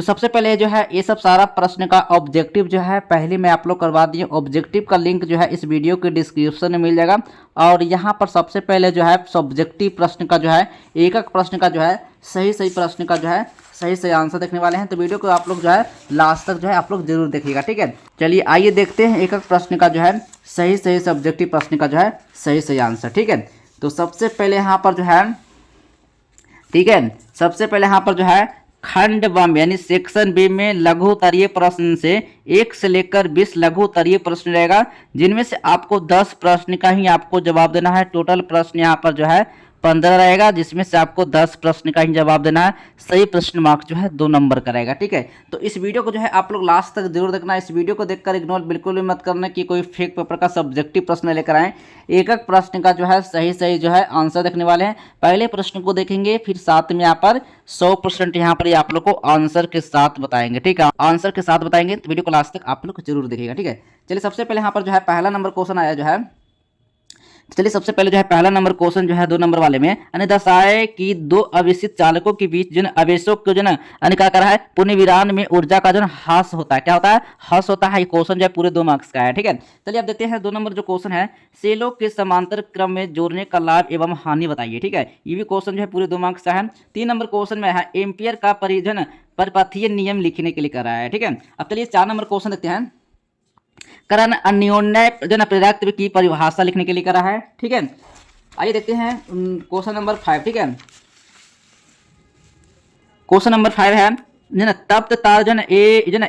तो सबसे पहले जो है ये सब सारा प्रश्न का ऑब्जेक्टिव जो है पहले मैं आप लोग करवा दिए। ऑब्जेक्टिव का लिंक जो है इस वीडियो के डिस्क्रिप्शन में मिल जाएगा। और यहाँ पर सबसे पहले जो है सब्जेक्टिव प्रश्न का जो है एक एक प्रश्न का जो है सही सही प्रश्न का जो है सही सही आंसर देखने वाले हैं। तो वीडियो को आप लोग जो है लास्ट तक जो है आप लोग जरूर देखिएगा, ठीक है। चलिए आइए देखते हैं एक एक प्रश्न का जो है सही सही सब्जेक्टिव प्रश्न का जो है सही सही आंसर, ठीक है। तो सबसे पहले यहाँ पर जो है, ठीक है, सबसे पहले यहाँ पर जो है खंड बम यानी सेक्शन बी में लघु उत्तरीय प्रश्न से 1 से लेकर 20 लघु उत्तरीय प्रश्न रहेगा, जिनमें से आपको 10 प्रश्न का ही आपको जवाब देना है। टोटल प्रश्न यहाँ पर जो है 15 रहेगा, जिसमें से आपको 10 प्रश्न का ही जवाब देना है। सही प्रश्न मार्क्स जो है 2 नंबर का रहेगा, ठीक है। तो इस वीडियो को जो है आप लोग लास्ट तक जरूर देखना। इस वीडियो को देखकर इग्नोर बिल्कुल भी मत करना कि कोई फेक पेपर का सब्जेक्टिव प्रश्न लेकर आए। एक एक प्रश्न का जो है सही सही जो है आंसर देखने वाले हैं। पहले प्रश्न को देखेंगे, फिर साथ में यहाँ पर 100% यहाँ पर आप लोग को आंसर के साथ बताएंगे, ठीक है। आंसर के साथ बताएंगे तो वीडियो को लास्ट तक आप लोग जरूर देखिएगा, ठीक है। चलिए सबसे पहले यहाँ पर जो है पहला नंबर क्वेश्चन आया जो है, चलिए सबसे पहले जो है पहला नंबर क्वेश्चन जो है 2 नंबर वाले में यानी दर्शाए कि 2 अविष्ट चालकों के बीच जो आवेशों को जो है क्या कर रहा है पुण्य विरान में ऊर्जा का जो ह्रास होता है। क्या होता है? ह्रास होता है। ये क्वेश्चन जो है पूरे 2 मार्क्स का है, ठीक है। चलिए अब देखते हैं 2 नंबर जो क्वेश्चन है, सेलों के समांतर क्रम में जोड़ने का लाभ एवं हानि बताइए, ठीक है। ये भी क्वेश्चन जो है पूरे 2 मार्क्स का है। 3 नंबर क्वेश्चन में है एम्पियर का परिजन परिपथीय नियम लिखने के लिए कर रहा है, ठीक है। अब चलिए 4 नंबर क्वेश्चन देखते हैं, करण अन्योन्य जो है प्रेरकत्व की परिभाषा लिखने के लिए करा है, ठीक है। आइए देखते हैं क्वेश्चन नंबर 5, ठीक है। क्वेश्चन नंबर 5 है जो ना तप्त तार जो है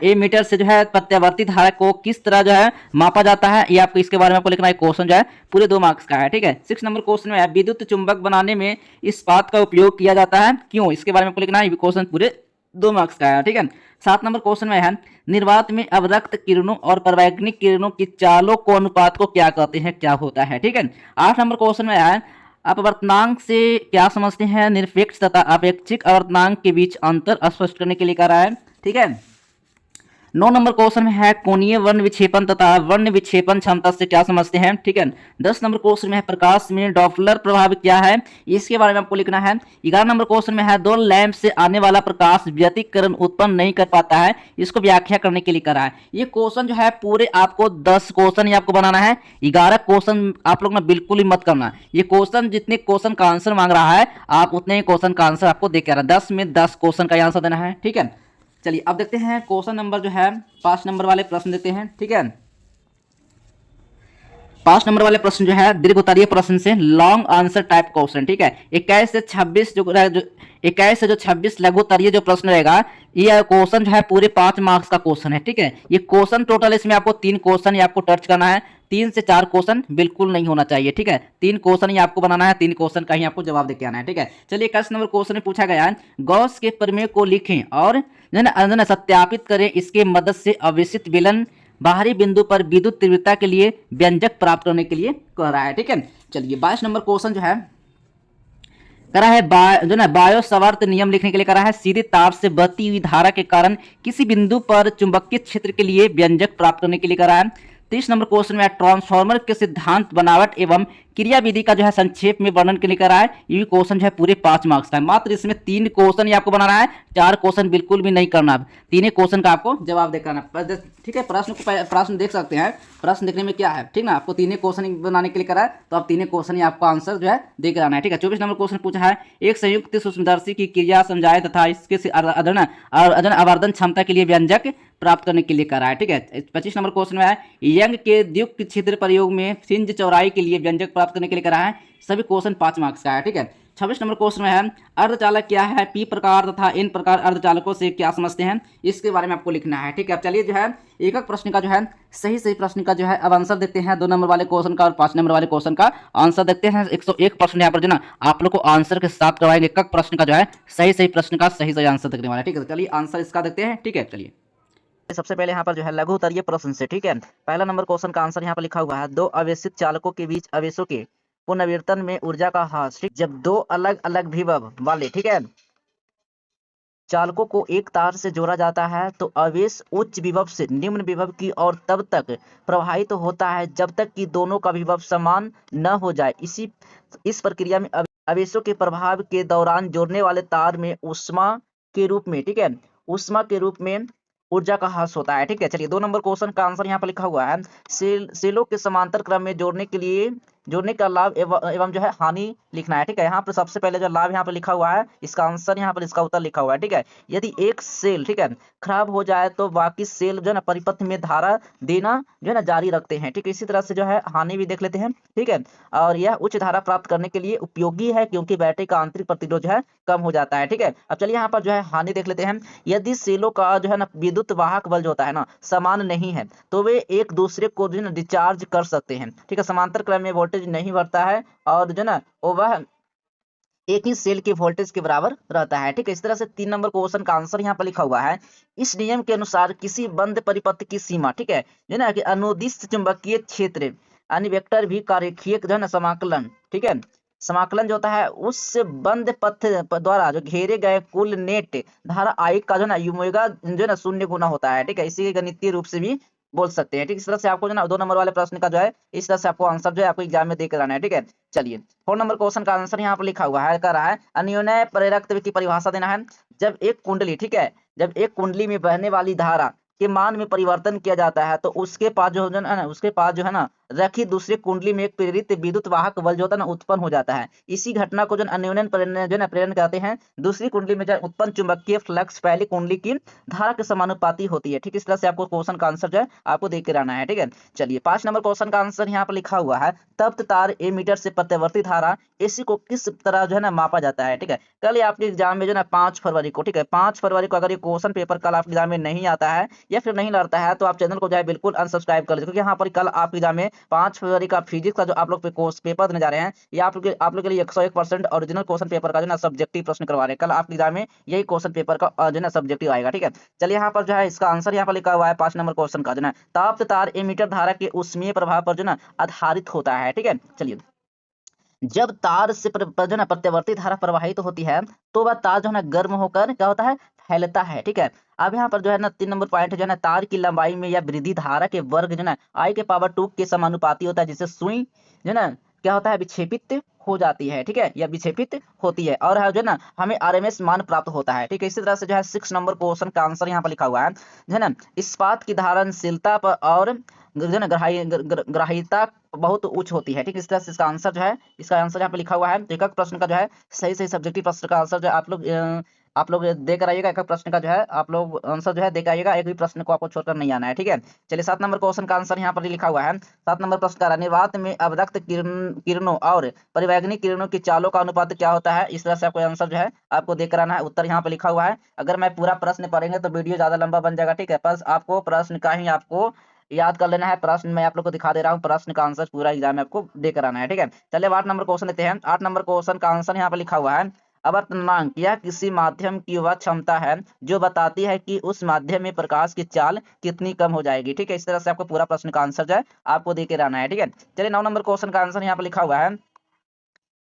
ए मीटर से जो है प्रत्यावर्ती धारा को किस तरह जो है मापा जाता है, ये आपको इसके बारे में आपको लिखना है। क्वेश्चन जो है पूरे 2 मार्क्स का है, ठीक है। 6 नंबर क्वेश्चन में है विद्युत चुंबक बनाने में इस्पात का उपयोग किया जाता है, क्यों, इसके बारे में आपको लिखना है। ये क्वेश्चन पूरे 2 मार्क्स का है, ठीक है। 7 नंबर क्वेश्चन में है निर्वात में अवरक्त किरणों और परावैज्ञानिक किरणों की चालों को अनुपात को क्या कहते हैं, क्या होता है, ठीक है। 8 नंबर क्वेश्चन में है अपवर्तनांक से क्या समझते हैं, निरपेक्ष तथा अपेक्षिक अपवर्तनांक के बीच अंतर स्पष्ट करने के लिए कह रहा है, ठीक है। 9 नंबर क्वेश्चन में है कोणीय वर्ण विक्षेपण तथा वर्ण विक्षेपण क्षमता से क्या समझते हैं, ठीक है। 10 नंबर क्वेश्चन में है प्रकाश में डॉपलर प्रभाव क्या है, इसके बारे में आपको लिखना है। 11 नंबर क्वेश्चन में है 2 लैंप से आने वाला प्रकाश व्यतिकरण उत्पन्न नहीं कर पाता है, इसको व्याख्या करने के लिए करा है। ये क्वेश्चन जो है पूरे आपको 10 क्वेश्चन ही आपको बनाना है। 11 क्वेश्चन आप लोग ना बिल्कुल ही मत करना। ये क्वेश्चन जितने क्वेश्चन का आंसर मांग रहा है आप उतने ही क्वेश्चन का आंसर आपको दे के रहा है। 10 में 10 क्वेश्चन का आंसर देना है, ठीक है। चलिए अब देखते हैं क्वेश्चन नंबर जो है 5 नंबर वाले प्रश्न देखते हैं, ठीक है। 5 नंबर वाले प्रश्न जो है दीर्घ उत्तरीय प्रश्न से लॉन्ग आंसर टाइप क्वेश्चन, ठीक है। 21 से 26 जो 21 से जो 26 लघु उत्तरीय जो प्रश्न रहेगा, ये क्वेश्चन जो है पूरे 5 मार्क्स का क्वेश्चन है, ठीक है। ये क्वेश्चन टोटल इसमें आपको 3 क्वेश्चन ही आपको टच करना है। 3 से 4 क्वेश्चन बिल्कुल नहीं होना चाहिए, ठीक है। 3 क्वेश्चन ही आपको बनाना है, 3 क्वेश्चन का ही आपको जवाब देके आना है, ठीक है। चलिए 21 नंबर क्वेश्चन में पूछा गया है गॉस के प्रमेय को लिखें और सत्यापित करें, इसके मदद से अवेशित विलन बाहरी बिंदु पर विद्युत तीव्रता के लिए व्यंजक प्राप्त करने के लिए कह रहा है, ठीक है। चलिए 22 नंबर क्वेश्चन जो है करा है जो ना बायो सवार्थ नियम लिखने के लिए करा है सीधी तार से बहती हुई धारा के कारण किसी बिंदु पर चुंबकीय क्षेत्र के लिए व्यंजक प्राप्त करने के लिए करा है। 30 नंबर क्वेश्चन में ट्रांसफार्मर के सिद्धांत बनावट एवं क्रिया विधि का जो है संक्षेप में वर्णन के लिए करा है। ये क्वेश्चन जो है पूरे 5 मार्क्स का है। मात्र इसमें 3 क्वेश्चन ही आपको बनाना है, 4 क्वेश्चन बिल्कुल भी नहीं करना। 3 क्वेश्चन का आपको जवाब देना, ठीक है। प्रश्न देख सकते हैं, प्रश्न देखने में क्या है, ठीक ना। आपको 3 क्वेश्चन बनाने के लिए करा है, तो आप 3 क्वेश्चन ही आपको आंसर जो है दे कर आना है, ठीक है। 24 नंबर क्वेश्चन पूछा है एक संयुक्त सूक्ष्मदर्शी की क्रिया समझाए तथा इसके आवर्धन क्षमता के लिए व्यंजक प्राप्त करने के लिए करा है, ठीक है। 25 नंबर क्वेश्चन में है यंग के द्युक्त छिद्र प्रयोग में फ्रिंज चौड़ाई के लिए व्यंजक प्राप्त करने के लिए करा है। सभी क्वेश्चन 5 मार्क्स का है, ठीक है। 26 नंबर क्वेश्चन में है अर्धचालक क्या है, पी प्रकार तथा एन प्रकार अर्धचालकों से क्या समझते हैं, इसके बारे में आपको लिखना है, ठीक है। अब चलिए जो है एक एक प्रश्न का जो है सही सही प्रश्न का जो है अब आंसर देखते हैं। 2 नंबर वाले क्वेश्चन का और 5 नंबर वाले क्वेश्चन का आंसर देखते हैं। 101 प्रश्न यहाँ पर जो ना आप लोग को आंसर के साथ करवाएंगे। एक एक प्रश्न का जो है सही सही प्रश्न का सही सही आंसर देखने वाला है, ठीक है। चलिए आंसर इसका देखते हैं, ठीक है। चलिए सबसे पहले यहाँ पर जो है लघु उत्तरीय प्रश्न से, ठीक है। पहला नंबर क्वेश्चन का आंसर यहाँ पर लिखा हुआ है 2 आवेशित चालकों के बीच आवेशों के पुनर्वितरण में ऊर्जा का ह्रास, ठीक। जब 2 अलग अलग विभव वाले, ठीक है, चालकों को एक तार से जोड़ा जाता है तो आवेश उच्च विभव से निम्न विभव की ओर तब तक प्रवाहित तो होता है जब तक कि दोनों का विभव समान न हो जाए। इस प्रक्रिया में आवेशों के प्रभाव के दौरान जोड़ने वाले तार में ऊष्मा के रूप में, ठीक है, ऊष्मा के रूप में ऊर्जा का ह्रास होता है। ठीक है, चलिए 2 नंबर क्वेश्चन का आंसर यहाँ पर लिखा हुआ है, सेलों के समांतर क्रम में जोड़ने का लाभ एवं जो है हानि लिखना है। ठीक है, यहाँ पर सबसे पहले जो लाभ यहाँ पर लिखा हुआ है, इसका आंसर यहाँ पर इसका उत्तर लिखा हुआ है। ठीक है, यदि एक सेल, ठीक है, खराब हो जाए तो बाकी सेल जो है ना परिपथ में धारा देना जो है ना जारी रखते हैं। ठीक है, इसी तरह से जो है हानि भी देख लेते हैं। ठीक है, और यह उच्च धारा प्राप्त करने के लिए उपयोगी है क्योंकि बैटरी का आंतरिक प्रतिरोध जो है कम हो जाता है। ठीक है, अब चलिए यहाँ पर जो है हानि देख लेते हैं। यदि सेलों का जो है ना विद्युत वाहक बल जो होता है ना समान नहीं है तो वे एक दूसरे को जो है ना डिस्चार्ज कर सकते हैं। ठीक है, समांतर क्रम में वोल्टेज नहीं बढ़ता है और जो ना वह एक ही सेल के वोल्टेज के बराबर रहता है। ठीक है, इस तरह से 3 नंबर क्वेश्चन का आंसर यहाँ पर लिखा हुआ है, इस नियम के अनुसार किसी बंद परिपथ की सीमा, ठीक है, जो ना कि अनुदिश चुंबकीय क्षेत्र यानी वेक्टर भी कार्यरेखीय जो है ना समाकलन, ठीक है, समाकलन जो होता है उस बंद पथ द्वारा जो घेरे गए कुल नेट धारा आई का जो ना ओमेगा जो है ना 0 गुना होता है। ठीक है, इसी गणितीय रूप से भी बोल सकते हैं। ठीक, इस तरह से आपको जो ना 2 नंबर वाले प्रश्न का जो है इस तरह से आपको आंसर जो है आपको एग्जाम में देकर आना है। ठीक है, चलिए 4 नंबर क्वेश्चन का आंसर यहाँ पर लिखा हुआ है, कह रहा है अन्योन्य प्रेरकत्व की परिभाषा देना है। जब एक कुंडली, ठीक है, जब एक कुंडली में बहने वाली धारा के मान में परिवर्तन किया जाता है तो उसके पास जो है ना रखी दूसरी कुंडली में एक प्रेरित विद्युत वाहक बल जो होता है ना उत्पन्न हो जाता है। इसी घटना को जो अन्योन्य प्रेरण कहते हैं। दूसरी कुंडली में जो उत्पन्न चुंबकीय फ्लक्स पहली कुंडली की धारा के समानुपाती होती है। ठीक, इस तरह से आपको क्वेश्चन का आंसर जो है आपको देख के रहना है। ठीक है, चलिए 5 नंबर क्वेश्चन का आंसर यहाँ पर लिखा हुआ है, तप्त तार एमीटर से प्रत्यावर्ती धारा एसी को किस तरह जो है ना मापा जाता है। ठीक है, कल ये आपके एग्जाम में जो है 5 फरवरी को, ठीक है, 5 फरवरी को अगर ये क्वेश्चन पेपर कल आपके एग्जाम में नहीं आता है या फिर नहीं लड़ता है तो आप चैनल को जो है बिल्कुल अनसब्सक्राइब कर लीजिए, क्योंकि यहाँ पर कल आपके एग्जाम में 5 फरवरी का फिजिक्स का जो आप लोग कोर्स पेपर देने जा रहे हैं, ये आप लोग के लिए 101% ओरिजिनल क्वेश्चन पेपर का जो ना सब्जेक्टिव प्रश्न करवा रहे हैं। कल आपके एग्जाम में यही क्वेश्चन पेपर का जो ना सब्जेक्टिव आएगा। ठीक है, चलिए यहाँ पर जो है इसका आंसर यहाँ पर लिखा हुआ है 5 नंबर क्वेश्चन का जो ना ताप्त तार एमीटर धारा के ऊष्मीय प्रभाव पर जो ना आधारित होता है। ठीक है, चलिए जब तार से जो ना प्रत्यावर्ती धारा प्रवाहित होती है तो वह तार जो है ना गर्म होकर क्या होता है फैलता है। ठीक है, अब यहाँ पर जो है ना 3 नंबर पॉइंट जो है ना तार की लंबाई में या वृद्धि धारा के वर्ग जो है ना आई के पावर 2 के समानुपाती होता है, जिससे सुई जो है ना क्या होता है विक्षेपित हो जाती है। ठीक है, या विक्षेपित होती है और जो है ना हमें आरएमएस मान प्राप्त होता है। ठीक है, इसी तरह से जो है 6 नंबर क्वेश्चन का आंसर यहाँ पर लिखा हुआ है, जो है ना इस्पात की धारणशीलता पर और जो है ना ग्राह्यता बहुत उच्च होती है। ठीक, इस तरह से इसका आंसर जो है इसका आंसर यहाँ पे लिखा हुआ है। तो एक प्रश्न का जो है सही सब्जेक्टिव प्रश्न का आंसर जो है आप लोग देकर आइएगा। एक प्रश्न का जो है आप लोग आंसर जो है देकर आइएगा, एक भी प्रश्न को आपको छोड़कर नहीं आना है। ठीक है, चलिए 7 नंबर क्वेश्चन का आंसर यहाँ पर लिखा हुआ है। 7 नंबर प्रश्न का निर्वात में अवरक्त किरणों और परिवैगनी किरणों की चालों का अनुपात क्या होता है। इस तरह से आपको आंसर जो है आपको देकर आना है। उत्तर यहाँ पर लिखा हुआ है। अगर मैं पूरा प्रश्न पढ़ेंगे तो वीडियो ज्यादा लंबा बन जाएगा। ठीक है, बस आपको प्रश्न का ही आपको याद कर लेना है। प्रश्न मैं आप लोग को दिखा दे रहा हूँ, प्रश्न का आंसर पूरा एग्जाम में आपको देकर आना है। ठीक है, चलिए 8 नंबर क्वेश्चन लेते हैं। 8 नंबर क्वेश्चन का आंसर यहाँ पर लिखा हुआ है, अवर्तनांक यह किसी माध्यम की वह क्षमता है जो बताती है कि उस माध्यम में प्रकाश की चाल कितनी कम हो जाएगी। ठीक है, इस तरह से आपको पूरा प्रश्न का आंसर जो है आपको देके रहना है। ठीक है, चलिए 9 नंबर क्वेश्चन का आंसर यहाँ पर लिखा हुआ है,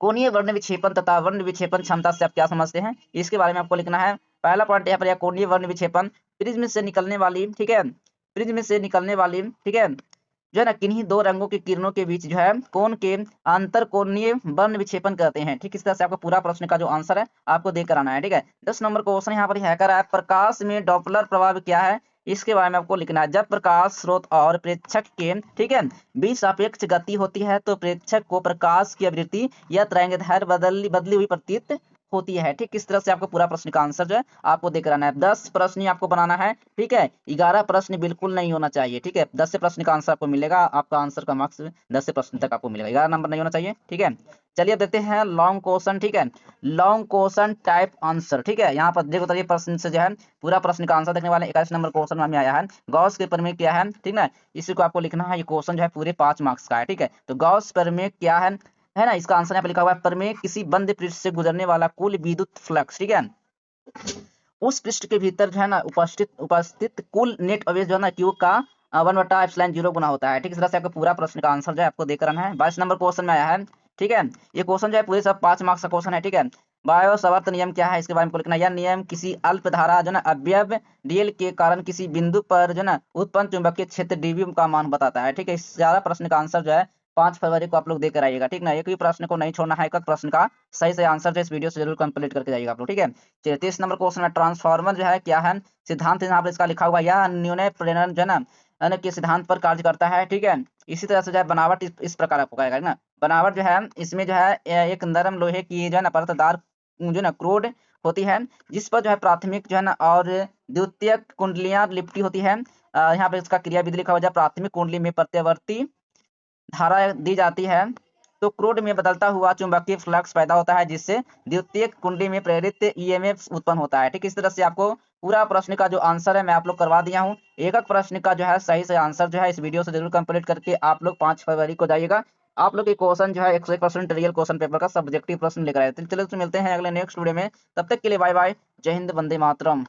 कोणीय वर्ण विक्षेपण तथा वर्ण विक्षेपण क्षमता से आप क्या समझते हैं, इसके बारे में आपको लिखना है। पहला पॉइंट यहाँ पर कोणीय वर्ण विक्षेपण प्रिज्म से निकलने वाली, ठीक है, प्रिज्म से निकलने वाली, ठीक है, जो है ना किन्हीं दो रंगों की किरणों के बीच जो है कोण के अंतर कोणीय वर्ण विक्षेपण कहते हैं। ठीक, इस तरह से आपको पूरा प्रश्न का जो आंसर है आपको देकर आना है। ठीक है, 10 नंबर क्वेश्चन यहाँ पर है कर रहा है, प्रकाश में डॉपलर प्रभाव क्या है, इसके बारे में आपको लिखना है। जब प्रकाश स्रोत और प्रेक्षक के, ठीक है, बीच सापेक्ष गति होती है तो प्रेक्षक को प्रकाश की आवृत्ति या तरंगदैर्घ्य बदली हुई प्रतीत होती है। ठीक, इस तरह से आपको पूरा प्रश्न का आंसर जो है आपको देकर आना है। 10 प्रश्न ही आपको बनाना है। ठीक है, 11 प्रश्न बिल्कुल नहीं होना चाहिए। ठीक है, 10 से प्रश्न का आंसर आपको मिलेगा, आपका आंसर का मार्क्स 10 से प्रश्न तक आपको मिलेगा, 11 नंबर नहीं होना चाहिए। ठीक है, चलिए अब देखते हैं लॉन्ग क्वेश्चन। ठीक है, लॉन्ग क्वेश्चन टाइप आंसर। ठीक है, यहाँ पर देखो तो ये प्रश्न से जो है पूरा प्रश्न का आंसर देखने वाले 21 नंबर क्वेश्चन में आया है, गॉस के प्रमेय क्या है। ठीक ना, इसी को आपको लिखना है। ये क्वेश्चन जो है पूरे 5 मार्क्स का है। ठीक है, तो गॉस प्रमेय क्या है ना, इसका आंसर यहाँ पे लिखा हुआ है, प्रमेय किसी बंद पृष्ठ से गुजरने वाला कुल विद्युत फ्लक्स, ठीक है, उस पृष्ठ के भीतर जो है ना उपस्थित कुल नेट आवेश जो है ना क्यू का 1/ε0 गुना होता है। ठीक, इस तरह से आपको पूरा प्रश्न का आंसर जो है आपको देकर आना है। 22 नंबर क्वेश्चन में आया है। ठीक है, ये क्वेश्चन जो है पूरे सब 5 मार्क्स का क्वेश्चन है। ठीक है, बायो सावर्त नियम क्या है, इसके बारे में लिखना है। यह नियम किसी अल्प धारा जो ना अवयव डीएल के कारण किसी बिंदु पर जो ना उत्पन्न चुंबकीय क्षेत्र डीवी का मान बताता है। ठीक है, इस सारा प्रश्न का आंसर जो है 5 फरवरी को आप लोग देकर आइएगा, ठीक ना। एक भी प्रश्न को नहीं छोड़ना है, एक प्रश्न का सही से आंसर जो इस वीडियो से जरूर कंप्लीट करके जाइएगा आप लोग, ठीक है। चलिए 30 नंबर क्वेश्चन है, ट्रांसफार्मर जो है क्या है, सिद्धांत यहाँ पर इसका लिखा हुआ, यह न्यूनय प्रेरण जो है ना के सिद्धांत पर कार्य करता है, ठीक है। इसी तरह से जो है बनावट इस प्रकार आपको कहेगा ना, बनावट जो है इसमें जो है एक नरम लोहे की जो है ना परतदार जो है ना क्रोड होती है, जिस पर जो है प्राथमिक जो है ना और द्वितीयक कुंडलियां लिपटी होती है। यहाँ पे इसका क्रिया विधि लिखा हुआ है, प्राथमिक कुंडली में प्रत्यावर्ती धारा दी जाती है तो क्रोड में बदलता हुआ चुंबकीय फ्लक्स पैदा होता है, जिससे द्वितीयक कुंडली में प्रेरित ईएमएफ उत्पन्न होता है, ठीक। इस तरह से आपको पूरा प्रश्न का जो आंसर है मैं आप लोग करवा दिया हूँ। एक एक प्रश्न का जो है सही से आंसर जो है इस वीडियो से जरूर कंप्लीट करके आप लोग 5 फरवरी को जाइएगा। आप लोग के क्वेश्चन जो है 101% रियल क्वेश्चन पेपर का सब्जेक्टिव प्रश्न लेकर आए। चलिए तो मिलते हैं अगले नेक्स्ट वीडियो में, तब तक के लिए बाय बाय, जय हिंद, वंदे मातरम।